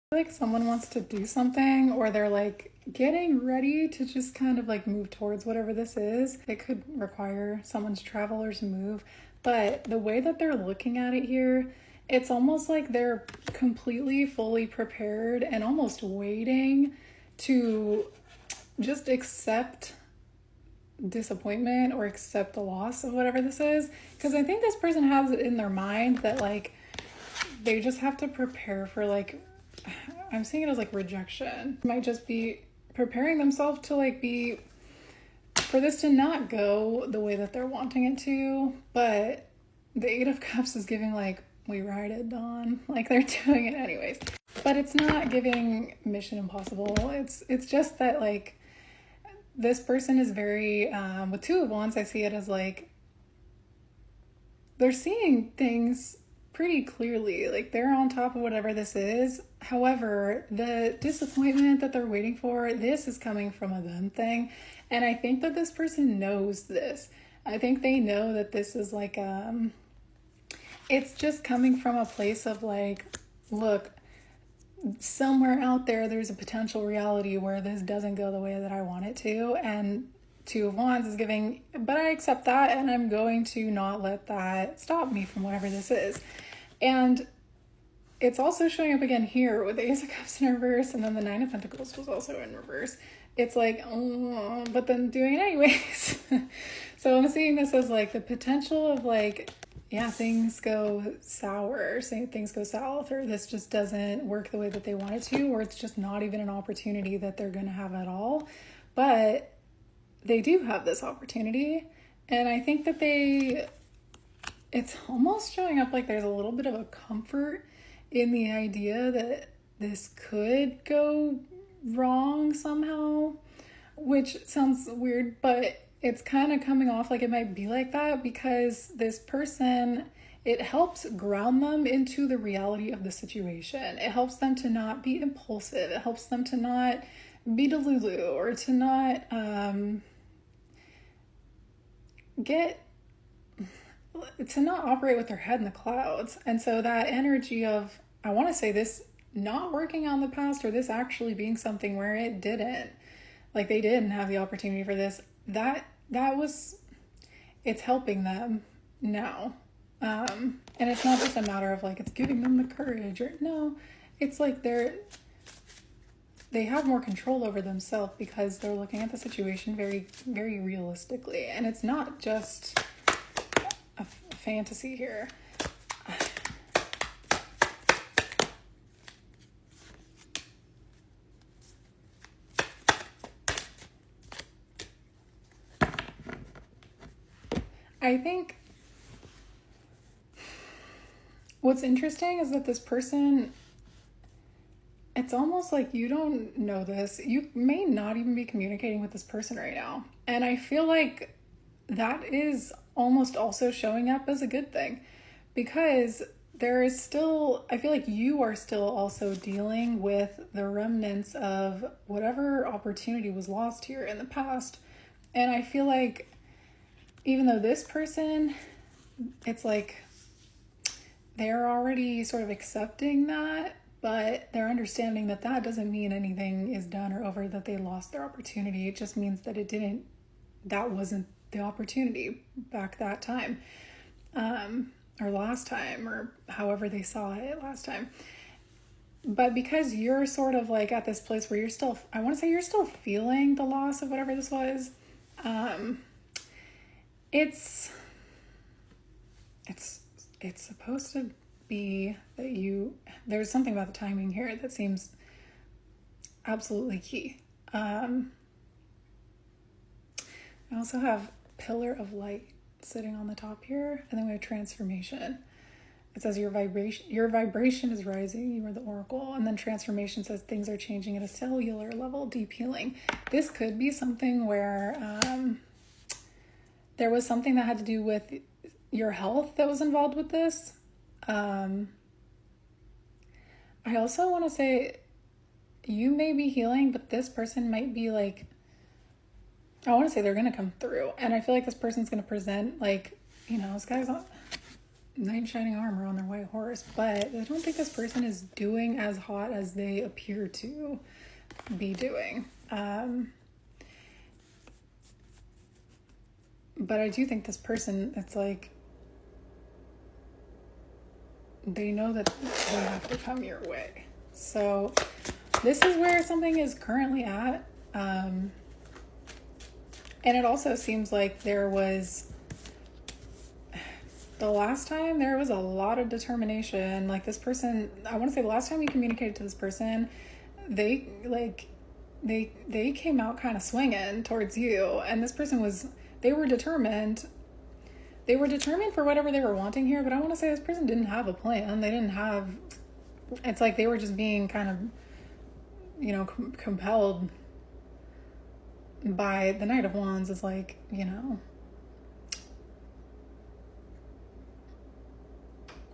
Like someone wants to do something, or they're like getting ready to just kind of like move towards whatever this is. It could require someone to travel or to move, but the way that they're looking at it here, it's almost like they're completely fully prepared and almost waiting to just accept disappointment or accept the loss of whatever this is. Because I think this person has it in their mind that like they just have to prepare for like, I'm seeing it as like rejection. Might just be preparing themselves to like be, for this to not go the way that they're wanting it to. But the Eight of Cups is giving like, we ride it, Dawn. Like they're doing it anyways. But it's not giving Mission Impossible. It's just that like this person is very, with Two of Wands, I see it as like, they're seeing things pretty clearly. Like they're on top of whatever this is. However, the disappointment that they're waiting for, this is coming from a them thing. And I think that this person knows this. I think they know that this is like, it's just coming from a place of like, look, somewhere out there, there's a potential reality where this doesn't go the way that I want it to. And Two of Wands is giving, but I accept that and I'm going to not let that stop me from whatever this is. And it's also showing up again here with the Ace of Cups in reverse, and then the Nine of Pentacles was also in reverse. It's like, oh, but then doing it anyways. So I'm seeing this as like the potential of like, yeah, things go sour, say things go south, or this just doesn't work the way that they want it to, or it's just not even an opportunity that they're going to have at all. But they do have this opportunity, and I think that it's almost showing up like there's a little bit of a comfort in the idea that this could go wrong somehow, which sounds weird, but it's kind of coming off like it might be like that because this person, it helps ground them into the reality of the situation. It helps them to not be impulsive. It helps them to not be delulu, or to not to not operate with their head in the clouds. And so that energy of, I want to say this not working on the past, or this actually being something where it didn't, like they didn't have the opportunity for this, that was, it's helping them now. And it's not just a matter of like, it's giving them the courage, or no, it's like they have more control over themselves because they're looking at the situation very, very realistically. And it's not just a fantasy here. I think what's interesting is that this person, it's almost like you don't know this. You may not even be communicating with this person right now. And I feel like that is almost also showing up as a good thing, because there is still, I feel like you are still also dealing with the remnants of whatever opportunity was lost here in the past. And I feel like even though this person, it's like they're already sort of accepting that, but they're understanding that that doesn't mean anything is done or over, that they lost their opportunity. It just means that that wasn't the opportunity back that time, or last time, or however they saw it last time. But because you're sort of like at this place where you're still, I want to say you're still feeling the loss of whatever this was, it's supposed to be that there's something about the timing here that seems absolutely key. I also have Pillar of Light sitting on the top here, and then we have Transformation. It says your vibration is rising, you are the oracle. And then Transformation says things are changing at a cellular level, deep healing. This could be something where there was something that had to do with your health that was involved with this. I also want to say you may be healing, but this person might be like, I want to say they're going to come through. And I feel like this person's going to present like, this guy's knight in shining armor on their white horse, but I don't think this person is doing as hot as they appear to be doing. But I do think this person, it's like, they know that they have to come your way. So this is where something is currently at. And it also seems like there was, the last time there was a lot of determination. Like this person, I want to say the last time you communicated to this person, they came out kind of swinging towards you. And this person was, they were determined. They were determined for whatever they were wanting here, but I want to say this person didn't have a plan. They didn't have, it's like they were just being kind of, you know, compelled by the Knight of Wands. Is like, you know,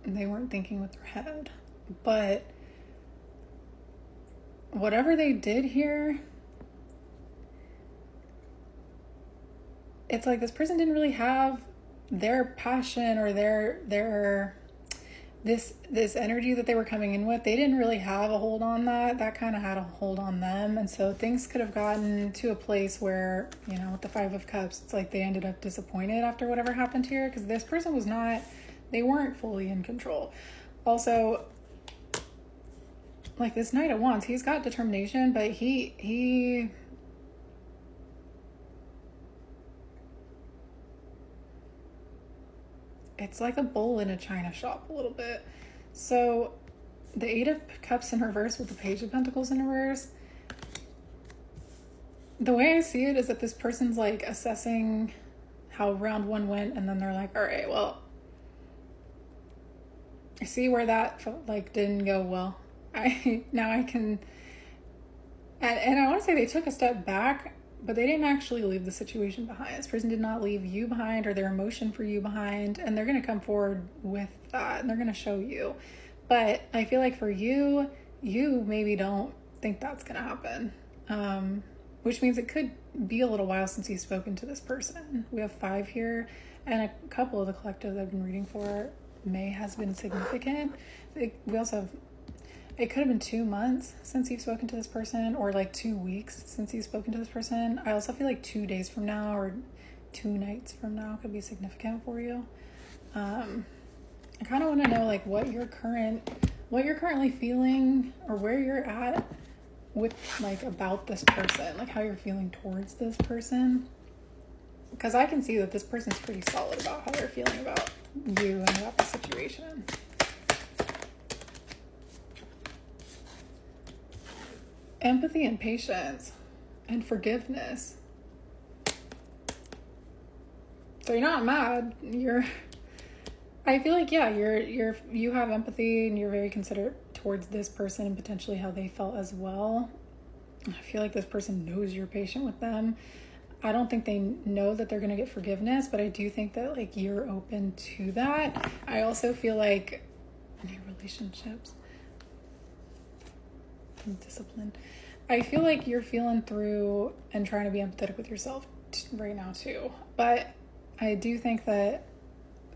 they weren't thinking with their head. But whatever they did here, it's like this person didn't really have their passion or their this energy that they were coming in with. They didn't really have a hold on that kind of had a hold on them. And so things could have gotten to a place where, you know, with the Five of Cups, it's like they ended up disappointed after whatever happened here, because this person was not, they weren't fully in control. Also, like this Knight of Wands, he's got determination, but he it's like a bull in a china shop a little bit. So the Eight of Cups in reverse with the Page of Pentacles in reverse, the way I see it is that this person's like assessing how round one went, and then they're like, all right, well, I see where that like didn't go well. Now I can, and I want to say they took a step back, but they didn't actually leave the situation behind. This person did not leave you behind or their emotion for you behind, and they're going to come forward with that, and they're going to show you. But I feel like for you maybe don't think that's going to happen, which means it could be a little while since you've spoken to this person. We have 5 here, and a couple of the collectives I've been reading for, May has been significant. We also have, it could have been 2 months since you've spoken to this person, or like 2 weeks since you've spoken to this person. I also feel like 2 days from now or 2 nights from now could be significant for you. I kind of want to know like what you're currently feeling, or where you're at with like about this person, like how you're feeling towards this person. Because I can see that this person's pretty solid about how they're feeling about you and about the situation. Empathy and patience and forgiveness. So you're not mad. I feel like, yeah, you have empathy and you're very considerate towards this person and potentially how they felt as well. I feel like this person knows you're patient with them. I don't think they know that they're going to get forgiveness, but I do think that like you're open to that. I also feel like in your relationships, discipline, I feel like you're feeling through and trying to be empathetic with yourself right now too. But I do think that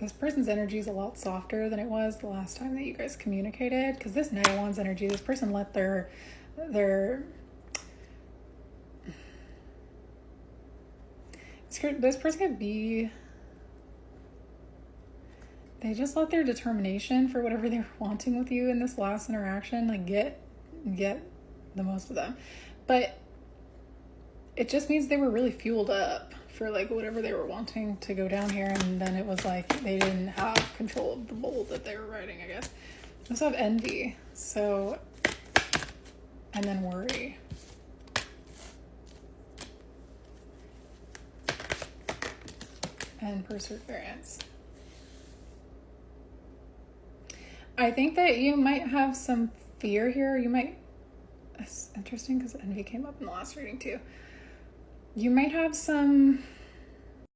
this person's energy is a lot softer than it was the last time that you guys communicated, because this Knight of Wands energy, this person let their this person could be, they just let their determination for whatever they were wanting with you in this last interaction like get the most of them. But it just means they were really fueled up for like whatever they were wanting to go down here, and then it was like they didn't have control of the bowl that they were riding, I guess. They also have envy, so, and then worry. And perseverance. I think that you might have some fear here. You might, it's interesting because envy came up in the last reading too. You might have some